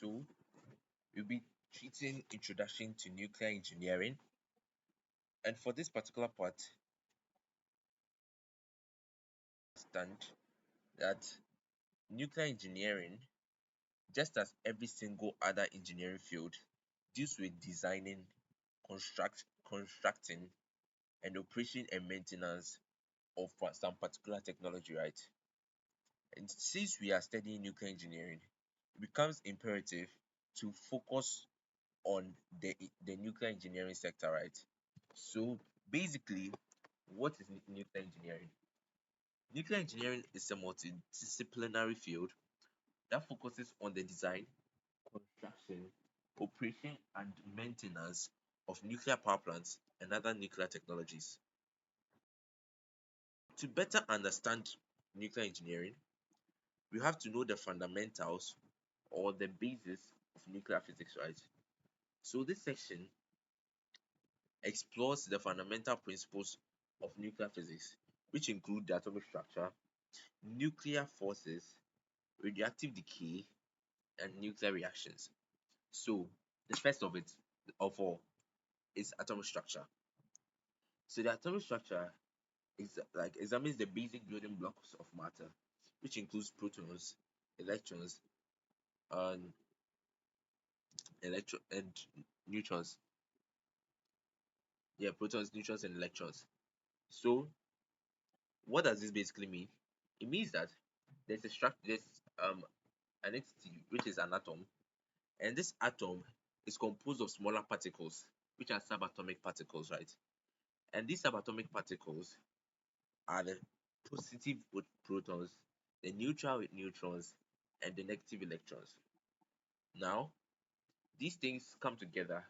So we'll be treating introduction to nuclear engineering. And for this particular part, understand that nuclear engineering, just as every single other engineering field, deals with designing, constructing, and operation and maintenance of some particular technology, right? And since we are studying nuclear engineering, it becomes imperative to focus on the nuclear engineering sector, right? So basically, what is nuclear engineering? Nuclear engineering is a multidisciplinary field that focuses on the design, construction, operation, and maintenance of nuclear power plants and other nuclear technologies. To better understand nuclear engineering, we have to know the fundamentals or the basis of nuclear physics, right? So this section explores the fundamental principles of nuclear physics, which include the atomic structure, nuclear forces, radioactive decay, and nuclear reactions. So the first of all is atomic structure. So the atomic structure is like examines the basic building blocks of matter, which includes protons, electrons, and and neutrons. Yeah, protons, neutrons, and electrons. So what does this basically mean? It means that there's um an entity which is an atom, and this atom is composed of smaller particles, which are subatomic particles, right? And these subatomic particles are the positive with protons, the neutral with neutrons, and the negative electrons. Now, these things come together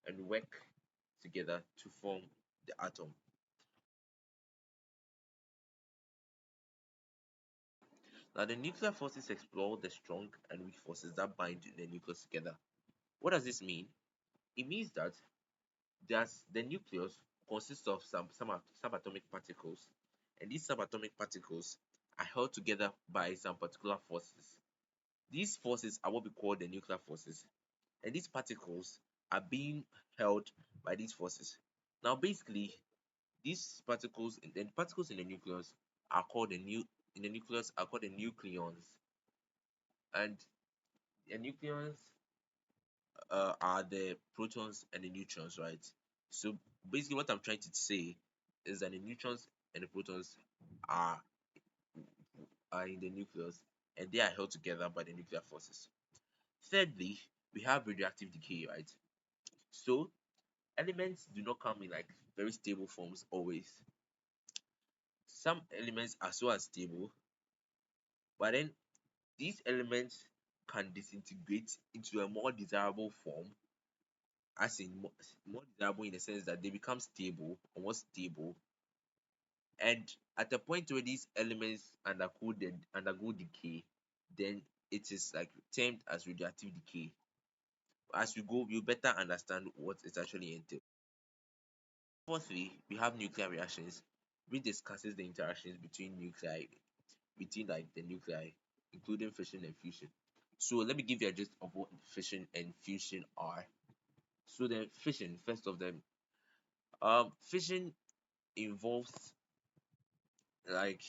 and work together to form the atom. Now, the nuclear forces explore the strong and weak forces that bind the nucleus together. What does this mean? It means that the nucleus consists of some subatomic particles, and these subatomic particles are held together by some particular forces. These forces are what we call the nuclear forces, and these particles are being held by these forces. Now, basically, these particles, the particles in the nucleus are called in the nucleus are called the nucleons, and the nucleons are the protons and the neutrons, right? So basically, what I'm trying to say is that the neutrons and the protons are are in the nucleus, and they are held together by the nuclear forces. Thirdly, we have radioactive decay, right? So elements do not come in like very stable forms always. Some elements are so unstable, but then these elements can disintegrate into a more desirable form, as in more desirable in the sense that they become stable or more stable. And at the point where these elements undergo decay, then it is like termed as radioactive decay. As we go, you better understand what it actually entails. Fourthly, we have nuclear reactions, which discusses the interactions between the nuclei, including fission and fusion. So let me give you a gist of what fission and fusion are. So the fission, first of them, fission involves like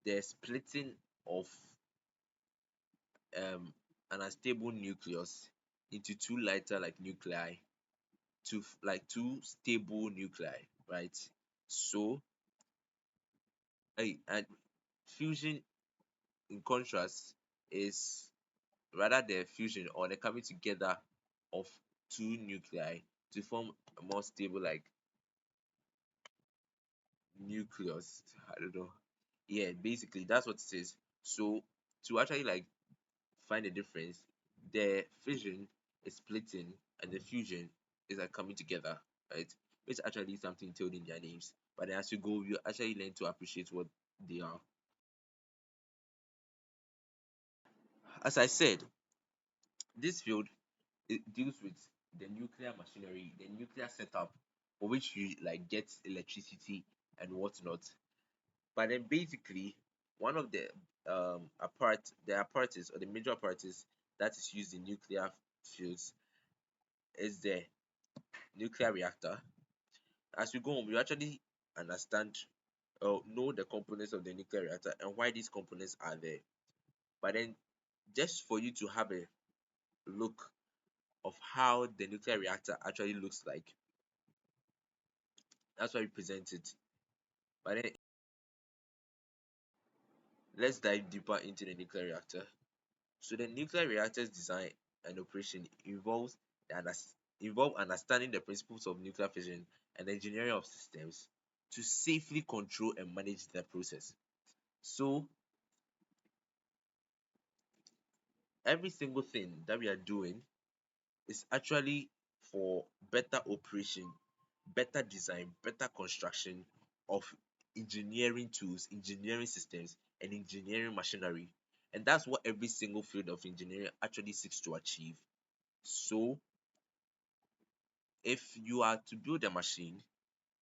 the splitting of um an unstable nucleus into two lighter like nuclei to like two stable nuclei, right? So and fusion in contrast is rather the fusion or the coming together of two nuclei to form a more stable like nucleus. I don't know. Yeah, basically that's what it is. So to actually like find the difference, the fission is splitting and the fusion is like coming together, right? It's actually something told in their names. But then as you go, you actually learn to appreciate what they are. As I said, this field it deals with the nuclear machinery, the nuclear setup for which you like get electricity and whatnot. But then basically one of the apparatus or the major apparatus that is used in nuclear fields is the nuclear reactor. As we go on, we actually understand or know the components of the nuclear reactor and why these components are there. But then, just for you to have a look of how the nuclear reactor actually looks like, that's why we present it. But then, let's dive deeper into the nuclear reactor. So, the nuclear reactor's design and operation involve understanding the principles of nuclear fission and engineering of systems to safely control and manage the process. So, every single thing that we are doing is actually for better operation, better design, better construction of engineering tools, engineering systems, and engineering machinery. And that's what every single field of engineering actually seeks to achieve. So, if you are to build a machine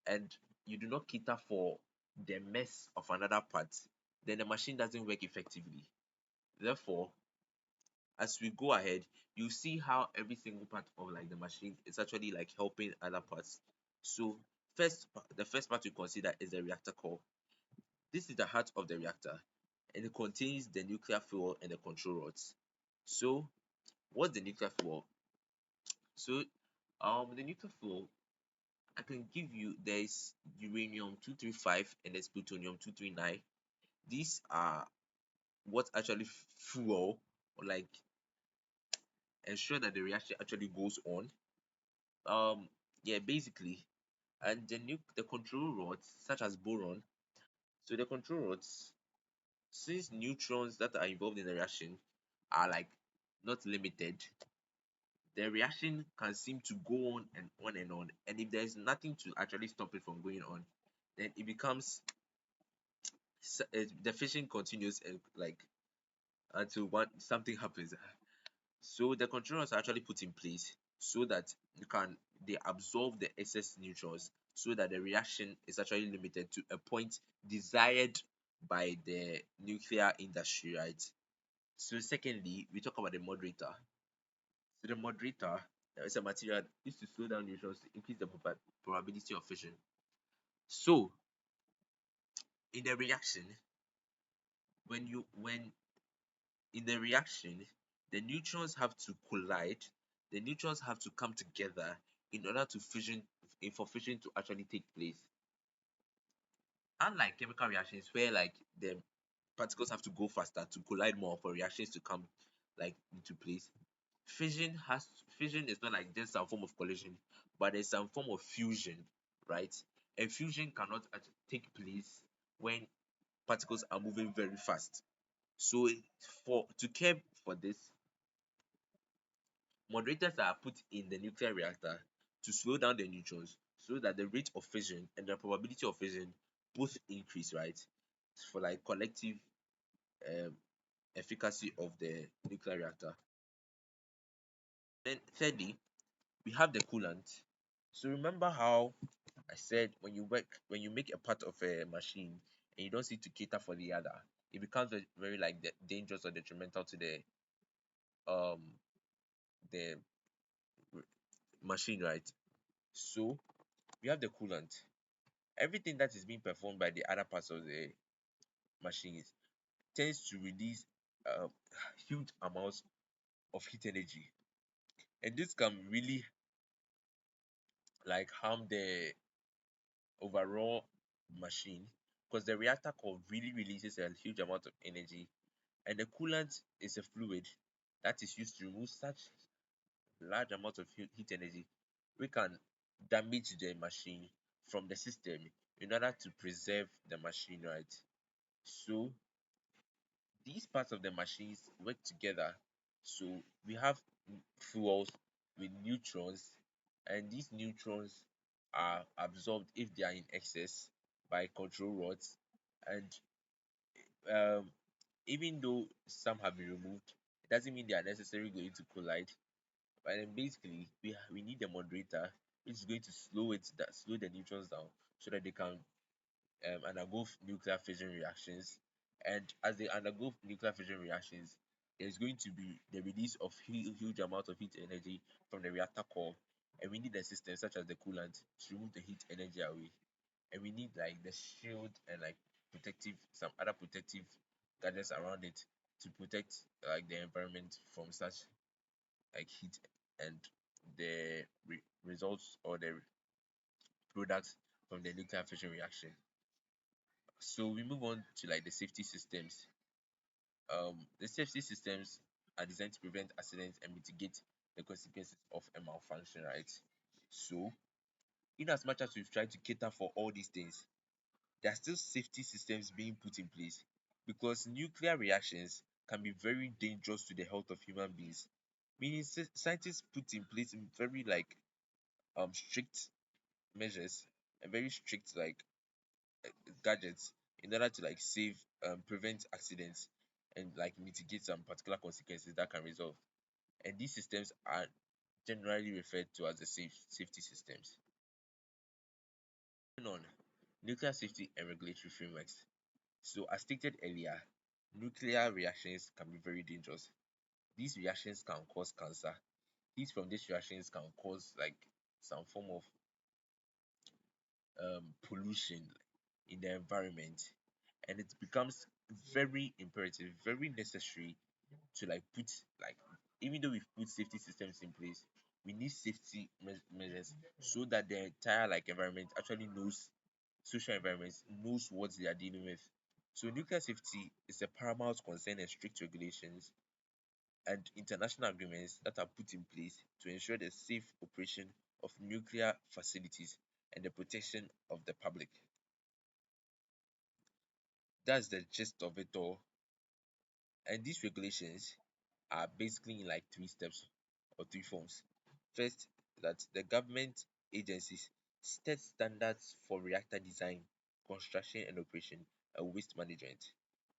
and you do not cater for the mess of another part, then the machine doesn't work effectively. Therefore, as we go ahead, you see how every single part of like the machine is actually like helping other parts. So the first part we consider is the reactor core. This is the heart of the reactor, and it contains the nuclear fuel and the control rods. So what's the nuclear fuel? So the nuclear fuel, I can give you, there is uranium 235 and there's plutonium 239. These are what actually fuel or like ensure that the reaction actually goes on. Yeah, basically. And the control rods such as boron. So the control rods, since neutrons that are involved in the reaction are like not limited, the reaction can seem to go on and on and on. And if there is nothing to actually stop it from going on, then it becomes the fission continues and like until one something happens. So the controllers are actually put in place so that you can they absorb the excess neutrons so that the reaction is actually limited to a point desired by the nuclear industry, right? So secondly, we talk about the moderator. So the moderator is a material used to slow down neutrons to increase the probability of fission. So in the reaction, when in the reaction, the neutrons have to collide, the neutrons have to come together in order to fission for fission to actually take place. Unlike chemical reactions where like the particles have to go faster to collide more for reactions to come like into place, fission is not like just some form of collision, but there's some form of fusion, right? And fusion cannot take place when particles are moving very fast. So for to care for this, moderators are put in the nuclear reactor to slow down the neutrons so that the rate of fission and the probability of fission both increase, right? For like collective um, efficacy of the nuclear reactor. Then thirdly, we have the coolant. So remember how I said when you make a part of a machine and you don't seem to cater for the other, it becomes very like dangerous or detrimental to um the machine, right? So we have the coolant. Everything that is being performed by the other parts of the machines tends to release uh, huge amounts of heat energy, and this can really like harm the overall machine because the reactor core really releases a huge amount of energy, and the coolant is a fluid that is used to remove such large amount of heat energy. We can damage the machine from the system in order to preserve the machine, right? So these parts of the machines work together. So we have fuels with neutrons, and these neutrons are absorbed if they are in excess by control rods. And um, even though some have been removed, it doesn't mean they are necessarily going to collide. But then basically, we need a moderator which is going to slow the neutrons down so that they can undergo nuclear fission reactions. And as they undergo nuclear fission reactions, there's going to be the release of huge amount of heat energy from the reactor core, and we need a system such as the coolant to remove the heat energy away. And we need like the shield and like protective some other protective gadgets around it to protect like the environment from such like heat and the results or the products from the nuclear fission reaction. So we move on to like the safety systems. The safety systems are designed to prevent accidents and mitigate the consequences of a malfunction, right? So, in as much as we've tried to cater for all these things, there are still safety systems being put in place because nuclear reactions can be very dangerous to the health of human beings. Meaning, scientists put in place very like strict measures and very strict like gadgets in order to like save prevent accidents and like mitigate some particular consequences that can result. And these systems are generally referred to as the safety systems. Moving on, nuclear safety and regulatory frameworks. So as stated earlier, nuclear reactions can be very dangerous. These reactions can cause cancer. Heat from these reactions can cause like some form of pollution in the environment, and it becomes very imperative, very necessary to like put like even though we've put safety systems in place, we need safety measures so that the entire like environment actually knows social environments knows what they are dealing with. So nuclear safety is a paramount concern and strict regulations and international agreements that are put in place to ensure the safe operation of nuclear facilities and the protection of the public. That's the gist of it all. And these regulations are basically in like three steps or three forms. First, that the government agencies set standards for reactor design, construction and operation and waste management,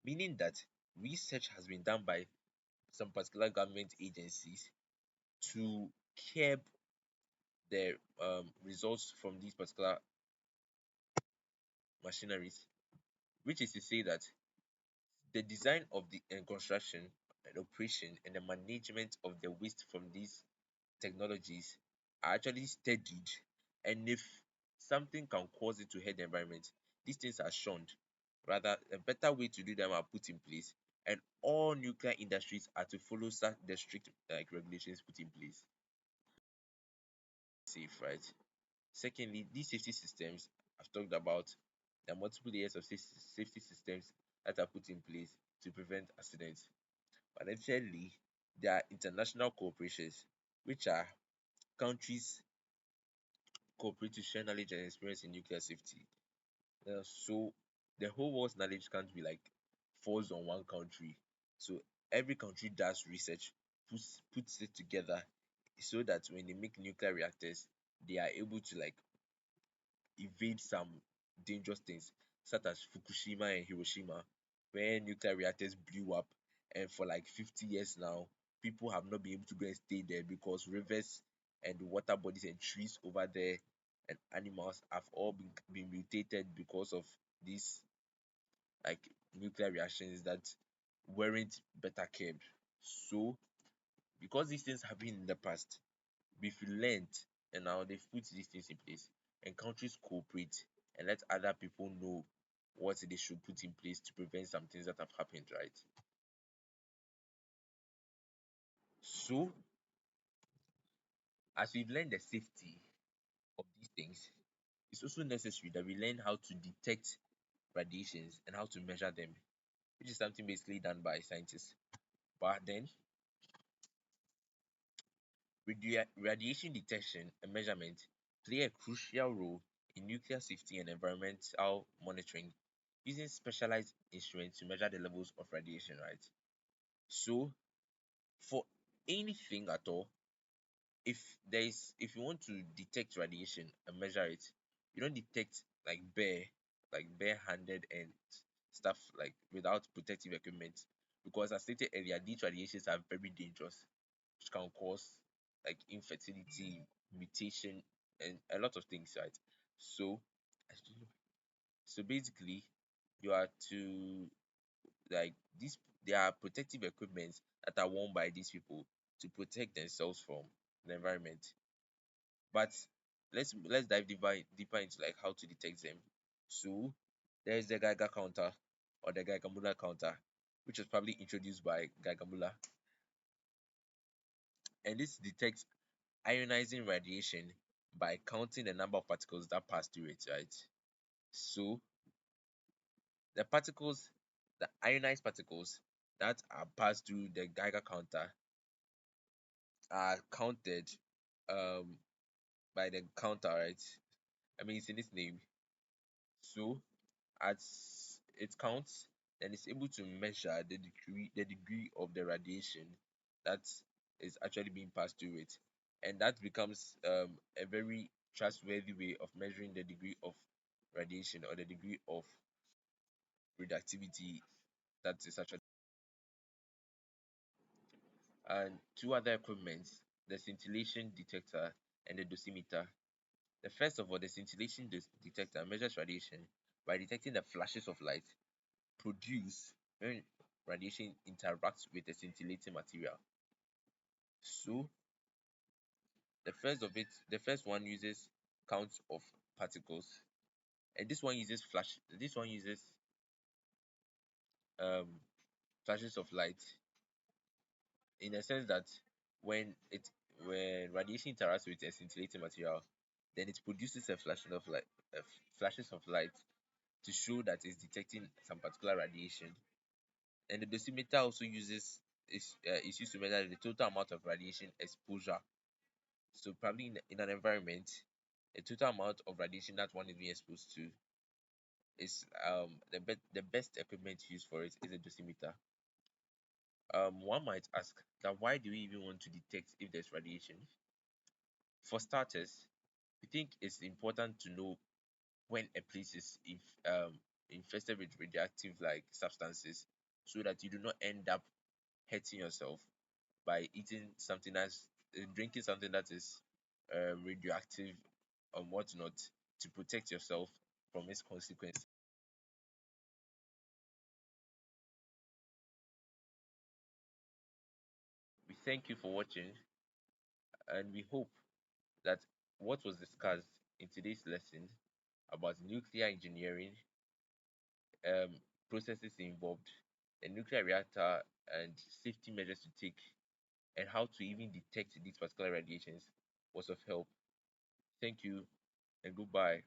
meaning that research has been done by some particular government agencies to curb the results from these particular machineries, which is to say that the design of the construction and operation and the management of the waste from these technologies are actually studied, and if something can cause it to hurt the environment, these things are shunned. Rather, a better way to do them are put in place, and all nuclear industries are to follow such the strict like regulations put in place. Safe, right? Secondly, these safety systems I've talked about, there are multiple layers of safety systems that are put in place to prevent accidents. But then thirdly, there are international cooperations, which are countries cooperate to share knowledge and experience in nuclear safety. So the whole world's knowledge can't be like forced on one country. So every country does research, puts it together so that when they make nuclear reactors, they are able to like evade some dangerous things, such as Fukushima and Hiroshima, where nuclear reactors blew up, and for like 50 years now, people have not been able to go and stay there because rivers and water bodies and trees over there and animals have all been mutated because of these like nuclear reactions that weren't better kept. So, because these things have been in the past, we've learned and now they've put these things in place, and countries cooperate and let other people know what they should put in place to prevent some things that have happened, right? So, as we've learned the safety of these things, it's also necessary that we learn how to detect radiations and how to measure them, which is something basically done by scientists. But then, radiation detection and measurement play a crucial role in nuclear safety and environmental monitoring using specialized instruments to measure the levels of radiation, right? So, for anything at all, if you want to detect radiation and measure it, you don't detect like bare-handed and stuff like without protective equipment, because as stated earlier, these radiations are very dangerous, which can cause like infertility, mutation, and a lot of things, right? So, so basically, you are to like there are protective equipment that are worn by these people to protect themselves from the environment. But let's dive deeper into like how to detect them. So there is the Geiger counter or the Geiger Muller counter, which was probably introduced by Geiger Muller, and this detects ionizing radiation by counting the number of particles that pass through it, right? So the particles, the ionized particles that are passed through the Geiger counter are counted um by the counter, right? I mean it's in its name. So as it counts, then it's able to measure the degree of the radiation that is actually being passed through it. And that becomes a very trustworthy way of measuring the degree of radiation or the degree of radioactivity that is actually. And two other equipments, the scintillation detector and the dosimeter. The first of all, the scintillation detector measures radiation by detecting the flashes of light produced when radiation interacts with the scintillating material. So the first one uses counts of particles, and this one uses um, flashes of light in a sense that when it when radiation interacts with a scintillating material, then it produces a flashing of light, flashes of light to show that it's detecting some particular radiation. And the dosimeter also is used to measure the total amount of radiation exposure. So probably in an environment, the total amount of radiation that one is being exposed to is the best equipment used for it is a dosimeter. One might ask that why do we even want to detect if there's radiation? For starters, we think it's important to know when a place is infested with radioactive like substances, so that you do not end up hurting yourself by eating something that's drinking something that is radioactive and whatnot to protect yourself from its consequences. We thank you for watching, and we hope that what was discussed in today's lesson about nuclear engineering, um, processes involved, a nuclear reactor, and safety measures to take, and how to even detect these particular radiations was of help. Thank you and goodbye.